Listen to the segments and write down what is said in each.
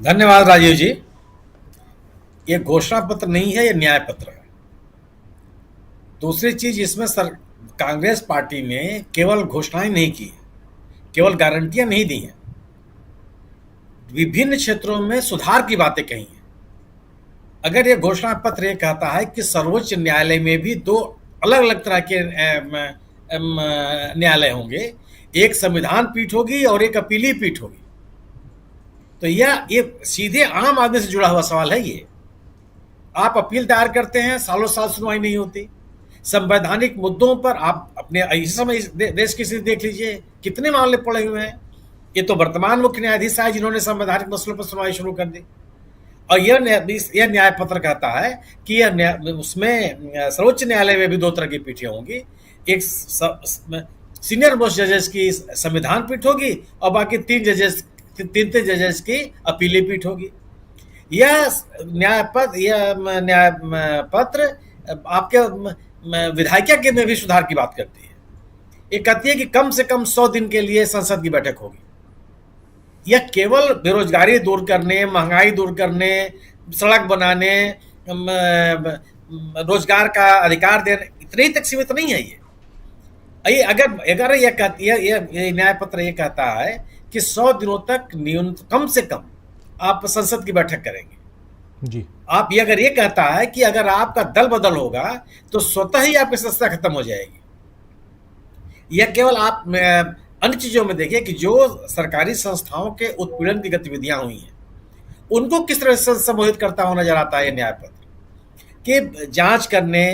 धन्यवाद राजीव जी। ये घोषणा पत्र नहीं है, ये न्याय पत्र है। दूसरी चीज इसमें कांग्रेस पार्टी ने केवल घोषणाएं नहीं की, केवल गारंटियां नहीं दी हैं, विभिन्न क्षेत्रों में सुधार की बातें कही हैं। अगर ये घोषणा पत्र ये कहता है कि सर्वोच्च न्यायालय में भी दो अलग अलग तरह के न्यायालय होंगे, एक संविधान पीठ होगी और एक अपीली पीठ होगी, तो ये सीधे आम आदमी से जुड़ा हुआ सवाल है। ये आप अपील दायर करते हैं, सालों साल सुनवाई नहीं होती। संवैधानिक मुद्दों पर आप अपने इस समय देश की स्थिति देख लीजिए, कितने मामले पड़े हुए हैं। ये तो वर्तमान मुख्य न्यायाधीश है जिन्होंने संवैधानिक मसलों पर सुनवाई शुरू कर दी, और यह न्याय पत्र कहता है कि उसमें सर्वोच्च न्यायालय में भी दो तरह की पीठें होंगी। एक सीनियर मोस्ट जजेस की संविधान पीठ होगी और बाकी तीन जजेस की अपीली पीठ होगी। यह न्याय पत्र आपके विधायिका के में भी सुधार की बात करती है। ये कहती है कि कम से कम 100 दिन के लिए संसद की बैठक होगी। यह केवल बेरोजगारी दूर करने, महंगाई दूर करने, सड़क बनाने, रोजगार का अधिकार देने इतने ही तक सीमित नहीं है। ये अगर यह न्याय पत्र ये कहता है कि 100 दिनों तक न्यूनतम कम से कम आप संसद की बैठक करेंगे जी। आप ये अगर ये कहता है कि अगर आपका दल बदल होगा तो स्वतः ही आपकी सत्ता खत्म हो जाएगी। यह केवल आप अन्य चीजों में देखिए कि जो सरकारी संस्थाओं के उत्पीड़न की गतिविधियां हुई हैं उनको किस तरह से संबोधित करता हुआ नजर आता है ये न्याय पत्र, कि जांच करने,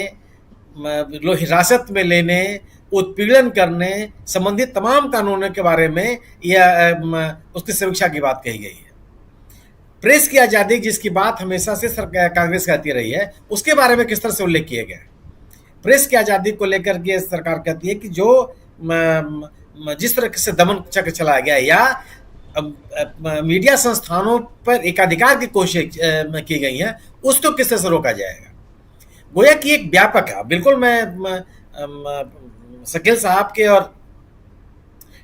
हिरासत में लेने, उत्पीड़न करने संबंधित तमाम कानूनों के बारे में यह उसकी समीक्षा की बात कही गई है। प्रेस की आजादी जिसकी बात हमेशा से कांग्रेस कहती रही है, उसके बारे में किस तरह से उल्लेख किए गए। प्रेस की आजादी को लेकर के सरकार कहती है कि जो जिस तरह से दमन चक्र चलाया गया या मीडिया संस्थानों पर एकाधिकार की कोशिश की गई है, उसको किस तरह से रोका जाएगा। गोया कि एक व्यापक है। बिल्कुल मैं शकील साहब के और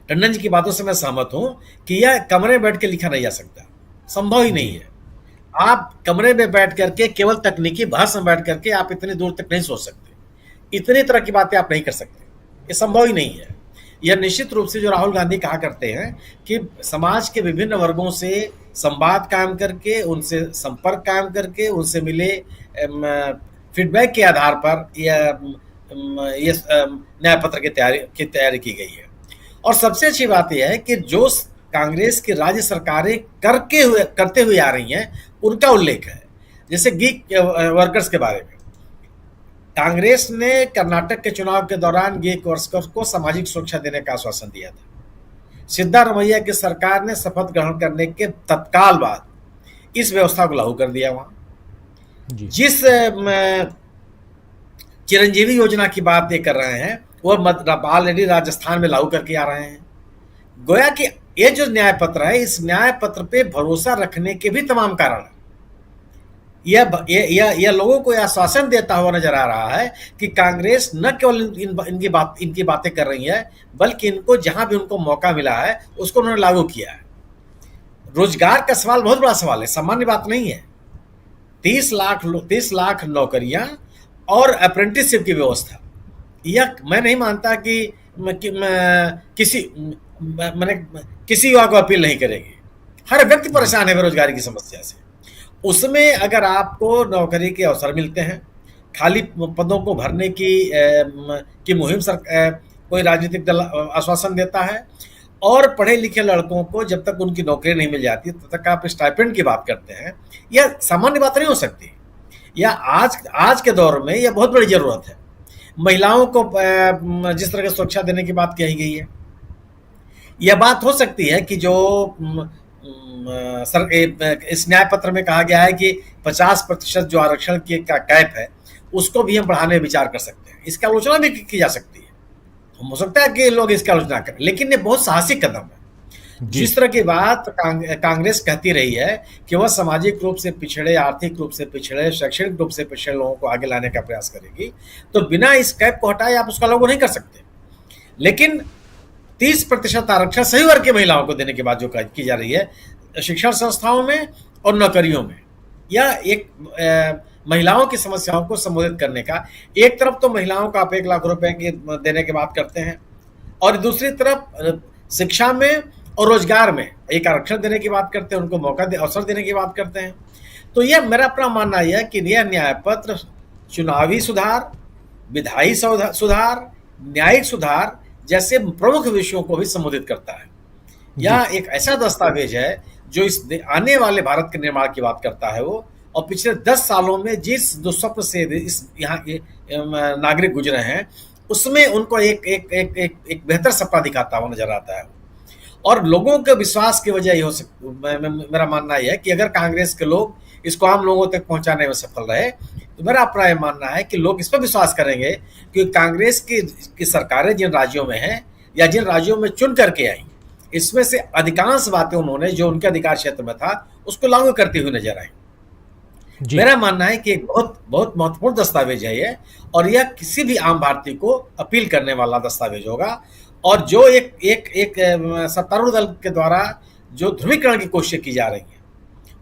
टंडन जी की बातों से मैं सहमत हूं कि यह कमरे में बैठ के लिखा नहीं जा सकता, संभव ही नहीं है। आप कमरे में बैठ करके केवल तकनीकी बहस में बैठ करके आप इतनी दूर तक नहीं सोच सकते, इतनी तरह की बातें आप नहीं कर सकते, ये संभव ही नहीं है। यह निश्चित रूप से जो राहुल गांधी कहा करते हैं कि समाज के विभिन्न वर्गों से संवाद कायम करके, उनसे संपर्क कायम करके, उनसे मिले फीडबैक के आधार पर यह न्याय पत्र की तैयारी की गई है। और सबसे अच्छी बात यह है कि जो कांग्रेस की राज्य सरकारें करते हुए आ रही हैं उनका उल्लेख है। जैसे गीग वर्कर्स के बारे में कांग्रेस ने कर्नाटक के चुनाव के दौरान गीग वर्कर्स को सामाजिक सुरक्षा देने का आश्वासन दिया था। सिद्धारमैया की सरकार ने शपथ ग्रहण करने के तत्काल बाद इस व्यवस्था को लागू कर दिया। वहां जिस चिरंजीवी योजना की बात ये कर रहे हैं वह ऑलरेडी राजस्थान में लागू करके आ रहे हैं। गोया कि ये जो न्याय पत्र है, इस न्याय पत्र पे भरोसा रखने के भी तमाम कारण है। यह लोगों को यह आश्वासन देता हुआ नजर आ रहा है कि कांग्रेस न केवल इनकी बातें कर रही है, बल्कि इनको जहां भी उनको मौका मिला है उसको उन्होंने लागू किया है। रोजगार का सवाल बहुत बड़ा सवाल है, सामान्य बात नहीं है। 30 लाख नौकरियां और अप्रेंटिसशिप की व्यवस्था, यह मैं नहीं मानता कि किसी युवा को अपील नहीं करेगी। हर व्यक्ति परेशान है बेरोजगारी की समस्या से। उसमें अगर आपको नौकरी के अवसर मिलते हैं, खाली पदों को भरने की मुहिम कोई राजनीतिक दल आश्वासन देता है, और पढ़े लिखे लड़कों को जब तक उनकी नौकरी नहीं मिल जाती तब तक आप स्टाइपेंड की बात करते हैं, यह सामान्य बात नहीं हो सकती। यह आज के दौर में यह बहुत बड़ी जरूरत है। महिलाओं को जिस तरह की सुरक्षा देने की बात कही गई है, यह बात हो सकती है कि जो इस न्याय पत्र में कहा गया है कि 50% जो आरक्षण का कैप है उसको भी हम बढ़ाने में विचार कर सकते हैं। इसकी आलोचना भी की जा सकती है, हो सकता है कि लोग इसकी आलोचना करें, लेकिन ये बहुत साहसिक कदम है। जिस तरह की बात कांग्रेस कहती रही है कि वह सामाजिक रूप से पिछड़े, आर्थिक रूप से पिछड़े, शैक्षणिक रूप से पिछड़े लोगों को आगे लाने का प्रयास करेगी, तो बिना इस कैप को हटाए आप उसका लागू नहीं कर सकते। लेकिन 30% आरक्षण सही वर्ग की महिलाओं को देने की बात जो की जा रही है, शिक्षण संस्थाओं में और नौकरियों में, या एक महिलाओं की समस्याओं को संबोधित करने का। एक तरफ तो महिलाओं को आप 1 लाख रुपए की देने की बात करते हैं, और दूसरी तरफ शिक्षा में और रोजगार में एक आरक्षण देने की बात करते हैं, उनको अवसर देने की बात करते हैं। तो यह मेरा अपना मानना यह है कि यह न्याय पत्र चुनावी सुधार, विधायी सुधार, न्यायिक सुधार जैसे प्रमुख विषयों को भी संबोधित करता है। यह एक ऐसा दस्तावेज है जो इस आने वाले भारत के निर्माण की बात करता है वो, और पिछले 10 सालों में जिस दुस्वप्न से इस यहाँ के नागरिक गुजरे हैं, उसमें उनको एक बेहतर सपना दिखाता हुआ नजर आता है। और लोगों के विश्वास की वजह ये हो मेरा मानना यह है कि अगर कांग्रेस के लोग इसको आम लोगों तक पहुंचाने में सफल रहे, तो मेरा अपना यह मानना है कि लोग इस पर विश्वास करेंगे कि कांग्रेस की सरकारें जिन राज्यों में हैं या जिन राज्यों में चुन करके आई, इसमें से अधिकांश बातें उन्होंने जो उनके अधिकार क्षेत्र में था उसको लागू करती हुई नजर आई। मेरा मानना है कि एक बहुत बहुत महत्वपूर्ण दस्तावेज है ये, और यह किसी भी आम भारतीय को अपील करने वाला दस्तावेज होगा। और जो एक सत्तारूढ़ दल के द्वारा जो ध्रुवीकरण की कोशिश की जा रही है,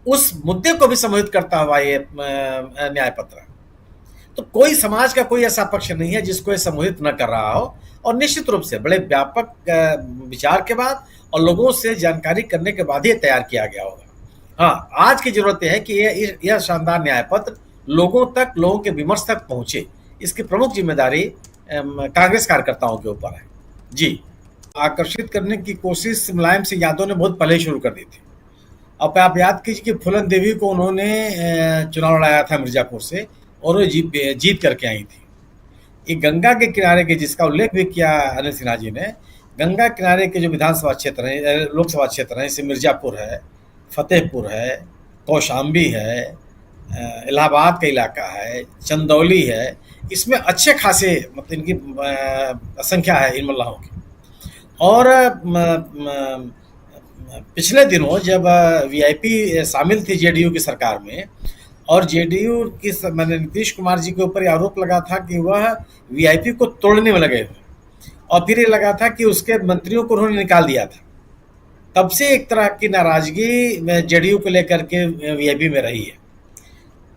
उस मुद्दे को भी संबोधित करता हुआ ये न्याय पत्र। तो कोई समाज का कोई ऐसा पक्ष नहीं है जिसको ये संबोधित न कर रहा हो, और निश्चित रूप से बड़े व्यापक विचार के बाद और लोगों से जानकारी करने के बाद ही तैयार किया गया होगा। हाँ, आज की जरूरत है कि यह शानदार न्याय पत्र लोगों के विमर्श तक पहुंचे। इसकी प्रमुख जिम्मेदारी कांग्रेस कार्यकर्ताओं के ऊपर है। जी, आकर्षित करने की कोशिश मुलायम सिंह यादव ने बहुत पहले शुरू कर दी थी। अब आप याद कीजिए कि फूलन देवी को उन्होंने चुनाव लड़ाया था मिर्जापुर से, और वो जीत करके आई थी। ये गंगा के किनारे के, जिसका उल्लेख भी किया अनिल सिन्हा जी ने, गंगा किनारे के जो विधानसभा क्षेत्र हैं, लोकसभा क्षेत्र हैं, जैसे मिर्जापुर है, फतेहपुर है, कौशाम्बी है, इलाहाबाद का इलाका है, चंदौली है, इसमें अच्छे खासे मतलब इनकी संख्या है इन मल्लाहों की। और पिछले दिनों जब वीआईपी शामिल थी जेडीयू की सरकार में, और जेडीयू की मैंने नीतीश कुमार जी के ऊपर आरोप लगा था कि वह वीआईपी को तोड़ने में लगे हुए, और फिर ये लगा था कि उसके मंत्रियों को उन्होंने निकाल दिया था। तब से एक तरह की नाराजगी जेडीयू को लेकर के वीआईपी में रही है।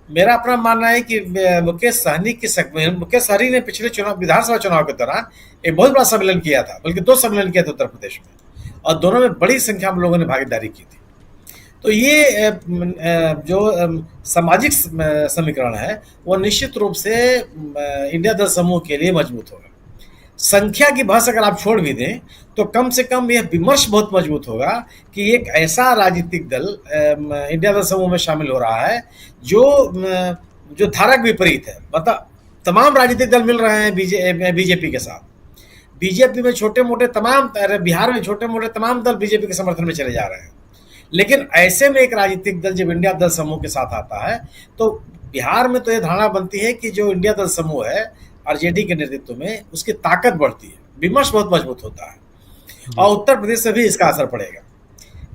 मेरा अपना मानना है कि मुकेश सहनी ने पिछले विधानसभा चुनाव के दौरान एक बहुत बड़ा सम्मेलन किया था, बल्कि 2 सम्मेलन किए थे उत्तर प्रदेश में, और दोनों में बड़ी संख्या में लोगों ने भागीदारी की थी। तो ये जो सामाजिक समीकरण है वो निश्चित रूप से इंडिया दल समूह के लिए मजबूत होगा। संख्या की बहस अगर आप छोड़ भी दें, तो कम से कम यह विमर्श बहुत मजबूत होगा कि एक ऐसा राजनीतिक दल इंडिया दल समूह में शामिल हो रहा है जो धारा के विपरीत है। मतलब तमाम राजनीतिक दल मिल रहे हैं बीजेपी के साथ। बीजेपी में छोटे मोटे तमाम, बिहार में छोटे मोटे तमाम दल बीजेपी के समर्थन में चले जा रहे हैं। लेकिन ऐसे में एक राजनीतिक दल जब इंडिया दल समूह के साथ आता है, तो बिहार में तो यह धारणा बनती है कि जो इंडिया दल समूह है आरजेडी के नेतृत्व में, उसकी ताकत बढ़ती है, विमर्श बहुत मजबूत होता है, और उत्तर प्रदेश से भी इसका असर पड़ेगा।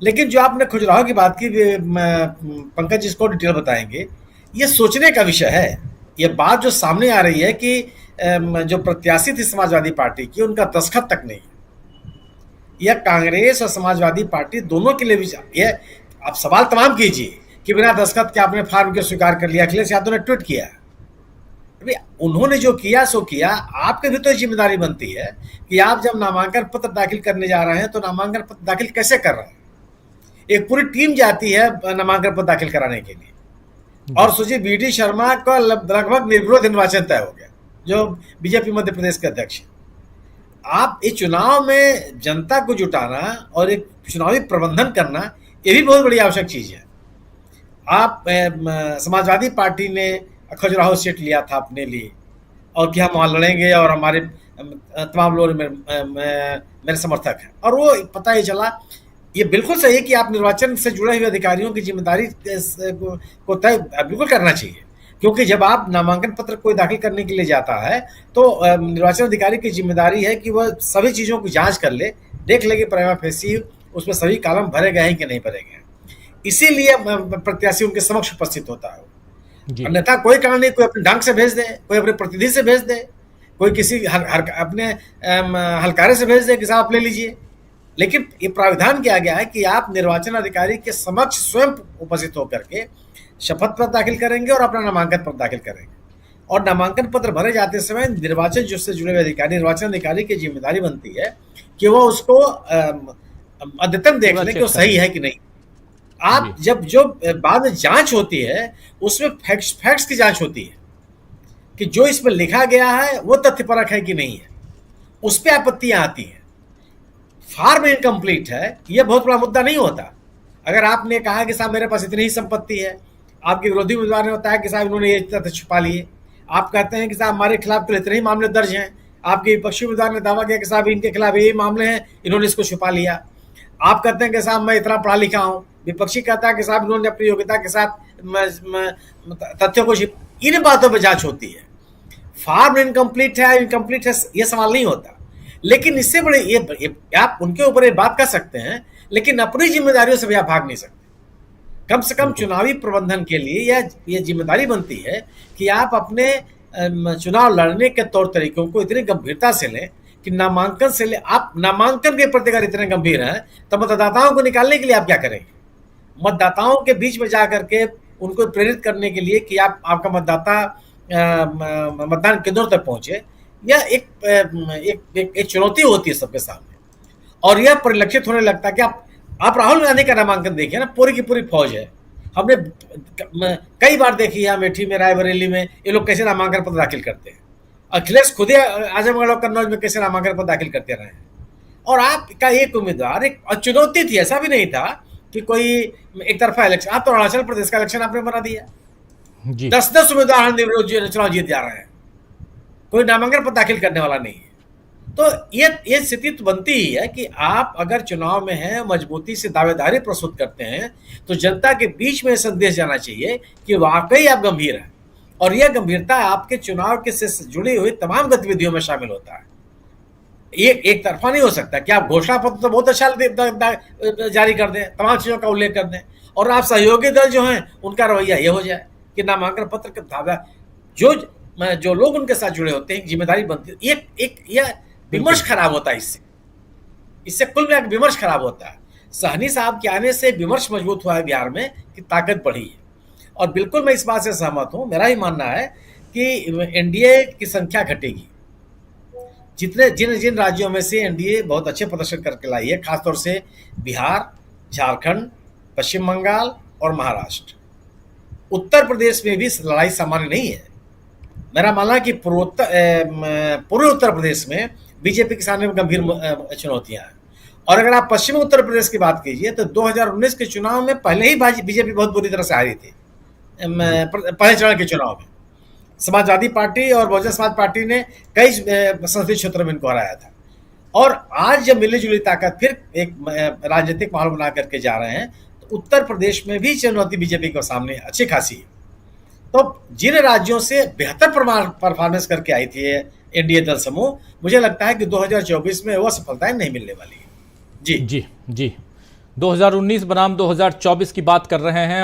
लेकिन जो आपने खजुराहो की बात की, पंकज इसको डिटेल बताएंगे, ये सोचने का विषय है। ये बात जो सामने आ रही है कि जो प्रत्याशी थी समाजवादी पार्टी की, उनका दस्तखत तक नहीं। यह कांग्रेस और समाजवादी पार्टी दोनों के लिए भी, यह आप सवाल तमाम कीजिए कि बिना दस्तखत के आपने फार्म के स्वीकार कर लिया। अखिलेश यादव ने ट्वीट किया, उन्होंने जो किया सो किया। आपके भी तो जिम्मेदारी बनती है कि आप जब नामांकन पत्र दाखिल करने जा रहे हैं, तो नामांकन पत्र दाखिल कैसे कर रहे हैं। एक पूरी टीम जाती है नामांकन पत्र दाखिल कराने के लिए, और सोचिए बीडी शर्मा का लगभग निर्विरोध निर्वाचन तय हो गया, जो बीजेपी मध्य प्रदेश के अध्यक्ष। आप इस चुनाव में जनता को जुटाना और एक चुनावी प्रबंधन करना, ये भी बहुत बड़ी आवश्यक चीज है। आप समाजवादी पार्टी ने खजुराहो सीट लिया था अपने लिए, और कि हम वहाँ लड़ेंगे और हमारे तमाम लोग मेरे समर्थक हैं, और वो पता ही चला। ये बिल्कुल सही है कि आप निर्वाचन से जुड़े हुए अधिकारियों की जिम्मेदारी को तय बिल्कुल करना चाहिए, क्योंकि जब आप नामांकन पत्र कोई दाखिल करने के लिए जाता है, तो निर्वाचन अधिकारी की जिम्मेदारी है कि वह सभी चीज़ों की जांच कर ले, देख ले कि प्राइमा फेसी उसमें सभी कॉलम भरे गए हैं कि नहीं भरे गए। इसीलिए प्रत्याशी उनके समक्ष उपस्थित होता है। अन्यथा कोई कारण नहीं, कोई अपने ढंग से भेज दे, कोई अपने प्रतिनिधि से भेज दे, कोई किसी अपने हलकारे से भेज दे कि साहब आप ले लीजिए, लेकिन ये प्राविधान किया गया है कि आप निर्वाचन अधिकारी के समक्ष स्वयं उपस्थित होकर के शपथ पत्र दाखिल करेंगे और अपना नामांकन पत्र दाखिल करेंगे। और नामांकन पत्र भरे जाते समय निर्वाचन से जुड़े हुए अधिकारी, निर्वाचन अधिकारी की जिम्मेदारी बनती है कि वो उसको अद्यतन देख लें कि वो सही है कि नहीं। आप जब जो बाद में जांच होती है उसमें फैक्ट्स की जांच होती है कि जो इसमें लिखा गया है वो तथ्यपरक है कि नहीं है, उस पर आपत्तियां आती हैं। फार्म इनकम्प्लीट है, यह बहुत बड़ा मुद्दा नहीं होता। अगर आपने कहा कि साहब मेरे पास इतनी ही संपत्ति है, आपके विरोधी उम्मीदवार ने बताया कि साहब इन्होंने ये तथ्य छुपा लिए, आप कहते हैं कि साहब हमारे खिलाफ तो इतने ही मामले दर्ज हैं, आपके विपक्षी उम्मीदवार ने दावा किया कि साहब इनके खिलाफ ये मामले हैं, इन्होंने इसको छुपा लिया। आप कहते हैं कि साहब मैं इतना पढ़ा लिखा हूँ, विपक्षी कहता है कि साहब इन्होंने अपनी योग्यता के साथ तथ्यों को इन बातों पर जांच होती है। फार्म इनकम्प्लीट है, इनकम्प्लीट है, ये सवाल नहीं होता। लेकिन इससे बड़े ये आप उनके ऊपर ये बात कर सकते हैं, लेकिन अपनी जिम्मेदारियों से भी आप भाग नहीं सकते। कम से कम चुनावी प्रबंधन के लिए ये जिम्मेदारी बनती है कि आप अपने चुनाव लड़ने के तौर तरीकों को इतनी गंभीरता से लें कि नामांकन से ले, आप नामांकन के प्रति अगर इतने गंभीर हैं तो मतदाताओं को निकालने के लिए आप क्या करेंगे? मतदाताओं के बीच में जाकर के उनको प्रेरित करने के लिए कि आपका मतदाता मतदान केंद्रों तक पहुंचे, यह एक चुनौती होती है सबके सामने। और यह परिलक्षित होने लगता है कि आप राहुल गांधी का नामांकन देखिए ना, पूरी की पूरी फौज है। हमने कई बार देखी है अमेठी में, रायबरेली में, ये लोग कैसे नामांकन पत्र दाखिल करते हैं। अखिलेश खुद ही आजमगढ़ और कन्नौज में कैसे नामांकन पत्र दाखिल करते रहे हैं। और आपका एक उम्मीदवार, एक चुनौती थी, ऐसा भी नहीं था कि कोई एक तरफा इलेक्शन। आप तो अरुणाचल प्रदेश का इलेक्शन आपने बना दिया, 10-10 उम्मीदवार चुनाव जीत जा रहे हैं, कोई नामांकन पत्र दाखिल करने वाला नहीं है। तो ये स्थिति तो बनती ही है कि आप अगर चुनाव में हैं, मजबूती से दावेदारी प्रस्तुत करते हैं, तो जनता के बीच में संदेश जाना चाहिए कि वाकई आप गंभीर हैं। और यह गंभीरता आपके चुनाव के से जुड़ी हुई तमाम गतिविधियों में शामिल होता है। एक तरफा नहीं हो सकता कि आप घोषणा पत्र तो बहुत अच्छा जारी कर दें, तमाम चीजों का उल्लेख कर दें, और आप सहयोगी दल जो हैं उनका रवैया ये हो जाए कि नामांकन पत्र का दावा जो लोग उनके साथ जुड़े होते हैं जिम्मेदारी बनती है। यह विमर्श खराब होता है, इससे कुल मिलाकर विमर्श खराब होता है। सहनी साहब के आने से विमर्श मजबूत हुआ है बिहार में कि ताकत बढ़ी है। और बिल्कुल मैं इस बात से सहमत हूं, मेरा ही मानना है कि एनडीए की संख्या घटेगी। जिन राज्यों में से एनडीए बहुत अच्छे प्रदर्शन करके लाई है, खासतौर से बिहार, झारखंड, पश्चिम बंगाल और महाराष्ट्र। उत्तर प्रदेश में भी लड़ाई सामान्य नहीं है। मेरा मानना है कि पूर्वी उत्तर प्रदेश में बीजेपी के सामने गंभीर चुनौतियां हैं। और अगर आप पश्चिम उत्तर प्रदेश की बात कीजिए तो 2019 के चुनाव में पहले ही बीजेपी बहुत बुरी तरह से हारी थी। पहले चरण के चुनाव में समाजवादी पार्टी और बहुजन समाज पार्टी ने कई संसदीय क्षेत्रों में इनको हराया था। और आज जब मिली जुली ताकत फिर एक राजनीतिक माहौल बना करके जा रहे हैं, तो उत्तर प्रदेश में भी चुनौती बीजेपी के सामने अच्छी खासी है। तो जिन राज्यों से बेहतर परफॉर्मेंस करके आई थी एनडीए दल समूह, मुझे लगता है कि 2024 में वह सफलताएं नहीं मिलने वाली है। जी 2019 बनाम 2024 की बात कर रहे हैं।